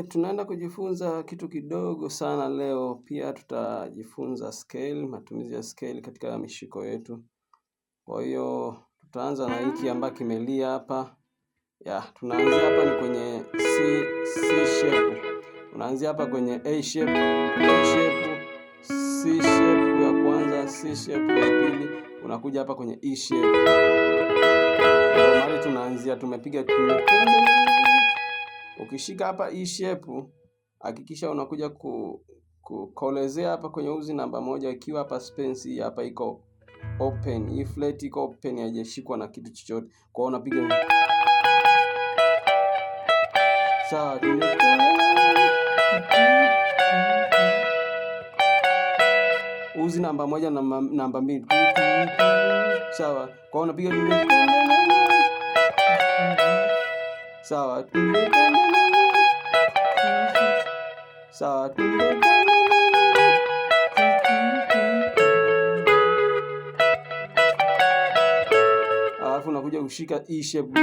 tunaenda kujifunza kitu kidogo sana leo. Pia tutajifunza scale, matumizi ya scale katika mishiko yetu. Kwa hiyo tutaanza na hiki ambacho kimelia hapa. Tunaanzia hapa ni kwenye C shape. Unaanzia hapa kwenye A shape, C shape ya kwanza, C shape ya pili, unakuja hapa kwenye E shape. Ndio mahali tunaanzia, tumepiga ukishika hapa E shape, hakikisha unakuja kukolezea hapa kwenye uzi namba 1 ikiwa hapa space hapa iko open. Hii flat iko open, haijashikwa na kitu chochote. Kwa hiyo unapiga sawa. Uzi namba 1 na namba 2. Sawa. Kwa hiyo unapiga sawa. Sawa. Alafu unakuja kushika E shape.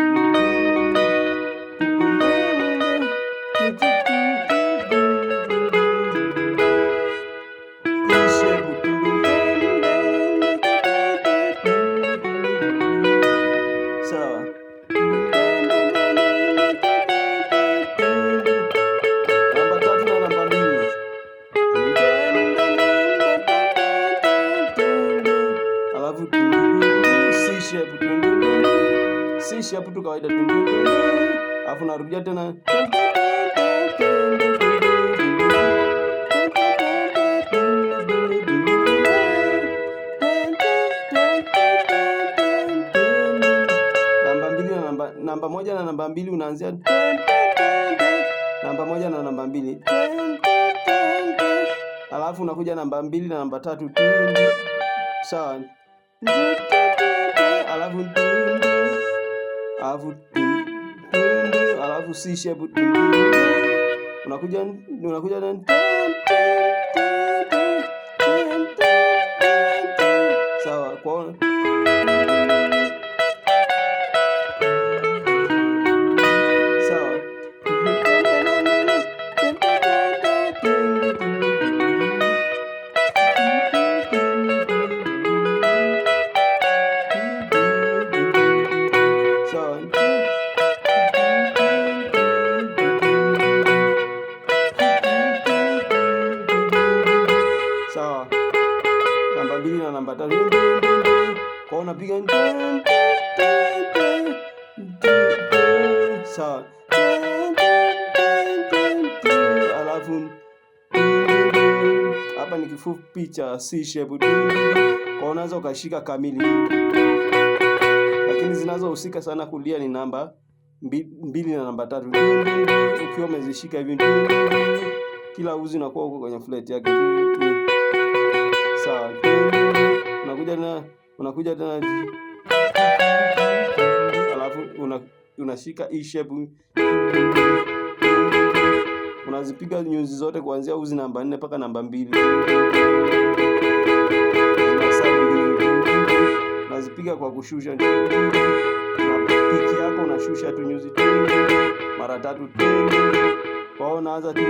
Sawa. Namba 3 na namba 2. Alafu C shape. C shape tu kawaida. Alafu narudia tena. Namba 1 na namba 2 unaanzia namba 1 na namba 2. Alafu unakuja namba 2 na namba 3. Sawa. Alafu C shape. Unakuja na sawa. Kwa sawa. Namba 2 na namba 3. Kwa unapiga sawa. Alafu hapa ni kifupi cha C shape. Kwa unaweza ukashika kamili, lakini zinazohusika sana kulia ni namba 2 na namba 3. Ukiwa umezishika hivi, kila uzi unakuwa huko kwenye flat yake. Sawa. Unakuja tena alafu unashika E shape. Unazipiga nyuzi zote kuanzia uzi namba 4 mpaka namba 2. Unazipiga kwa kushusha. Na piki yako unashusha tu nyuzi mara 3. Kwa hiyo unaanza tu.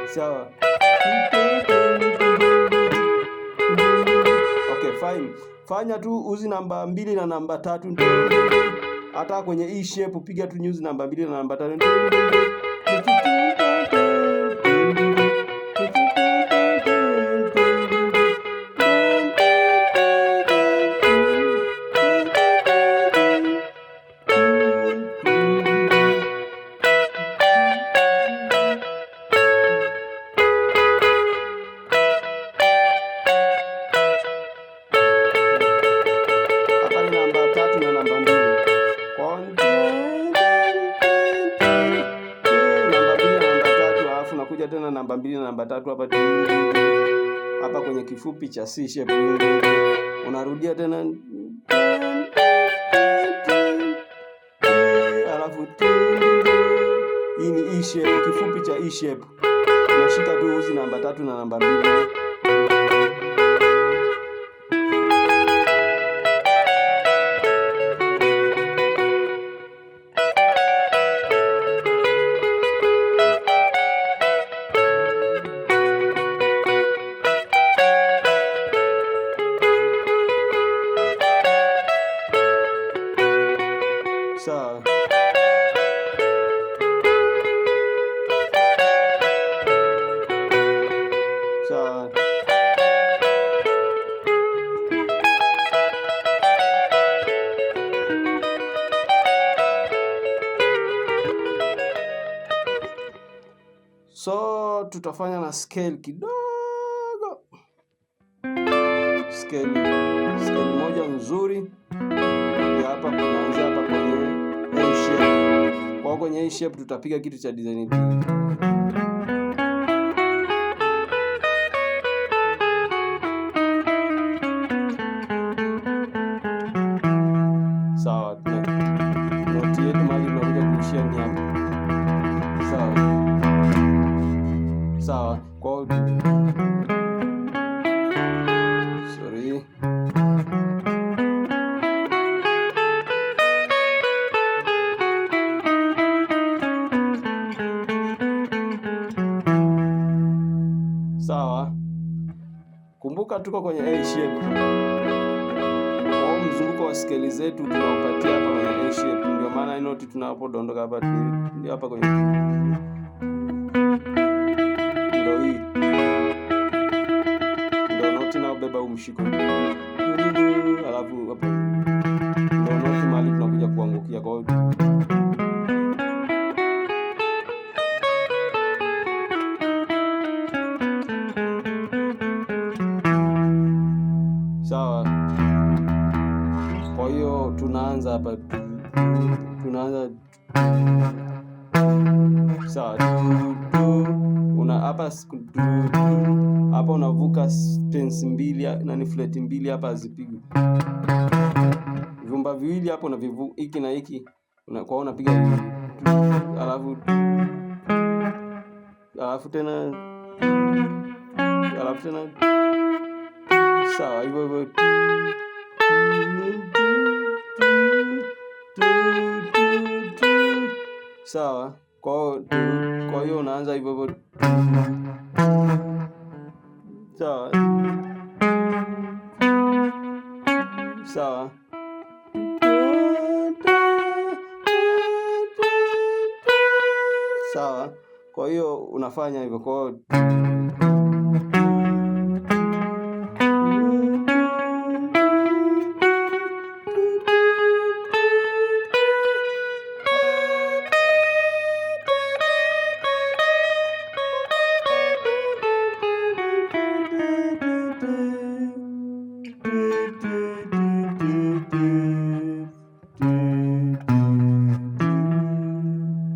Sawa. Okay, fine. Fanya tu uzi namba 2 na namba 3. Hata kwenye E shape piga tu nyuzi namba 2 na namba 3. Tena namba 2 na namba 3 hapa kwenye kifupi cha C shape. Unarudia tena. Alafu hii ni E shape, kifupi cha E shape. Unashika tu uzi namba 3 na namba 2. tutafanya na scale kidogo. Scale moja nzuri hapa, tunaanza hapa kwenye A shape. Kwa kwenye A shape tutapiga kitu cha design hii. Sawa, noti yetu mahali tunakuja kuishia ni hapa. Sawa. Sawa. Kwa sorry. Sawa. Kumbuka tuko kwenye A shape. Kwa mzunguko wa scale zetu tunaupatia hapa kwenye A shape. Ndio maana hii noti tunapodondoka hapa ndio hapa kwenye ndio hii. Ndio noti na ubeba umshiko. Alafu hapo ndio noti mahali tunakuja kuangukia kwa hiyo. Sawa. Kwa hiyo tunaanza hapa, tunaanza sawa. Una hapa hapa unavuka tensi mbili na ni flat mbili hapa hazipigwi. Vyumba viwili hapo na vivu hiki na hiki kwa unapiga alafu tena sawa hivyo hivyo. Sawa. Kwa hiyo unaanza hivyo hivyo. Sawa. Sawa. Sawa. Kwa hiyo unafanya hivyo kwa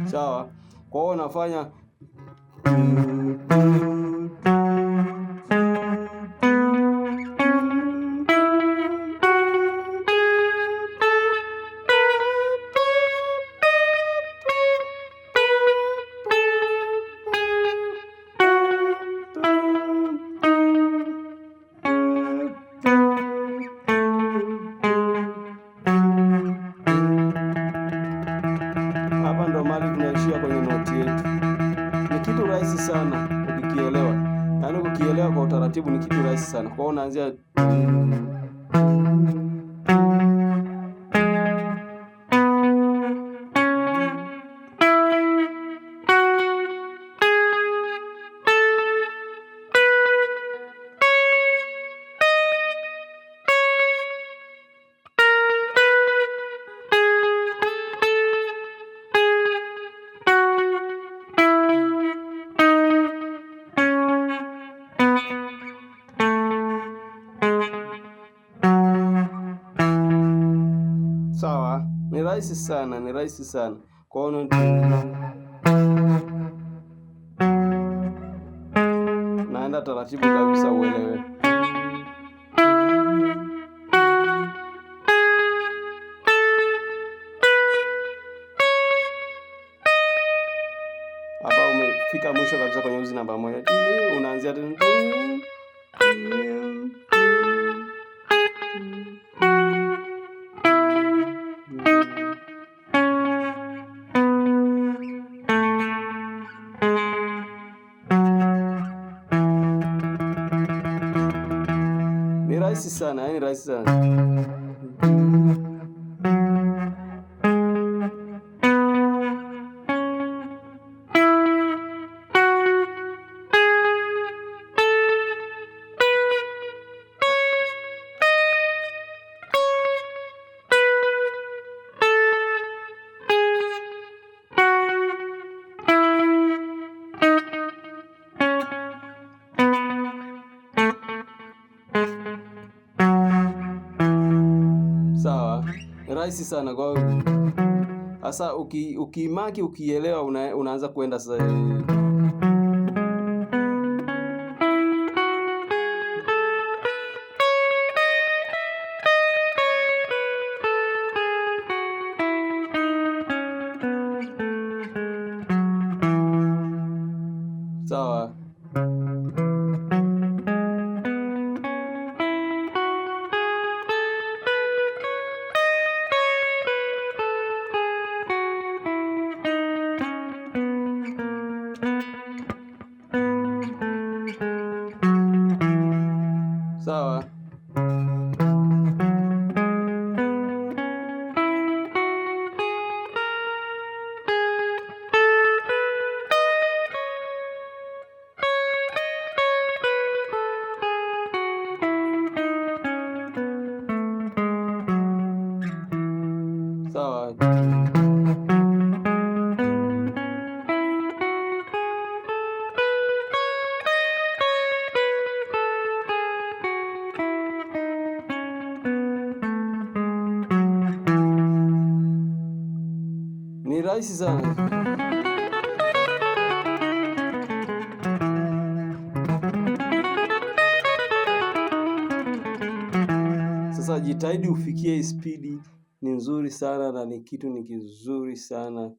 sawa. Kwa hiyo unafanya hapa ndo mali tunaishia kwenye noti yetu. Ni kitu rahisi sana ukikielewa. Yaani ukielewa kwa utaratibu ni kitu rahisi sana. Kwa hiyo unaanzia sawa. Ni rahisi sana, ni rahisi sana. Kwa hiyo naenda taratibu kabisa uelewe. Hapa umefika mwisho kabisa kwenye uzi namba 1. Unaanzia tena. Ni rahisi sana, yaani rahisi sana. Sawa, rahisi sana. Kwa sasa ukimaki ukielewa, unaanza kuenda sasa. Sawa. Sawa. Sawa. Ni rahisi sana. Sasa jitahidi ufikie spidi, ni nzuri sana na ni kizuri sana.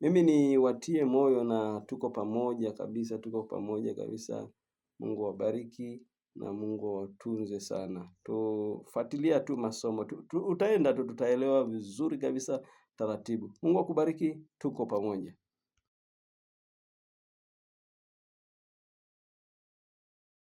Mimi ni watie moyo na tuko pamoja kabisa, tuko pamoja kabisa. Mungu awabariki na Mungu awatunze sana. Tufuatilia tu masomo, utaenda tu, tutaelewa vizuri kabisa taratibu. Mungu akubariki, tuko pamoja.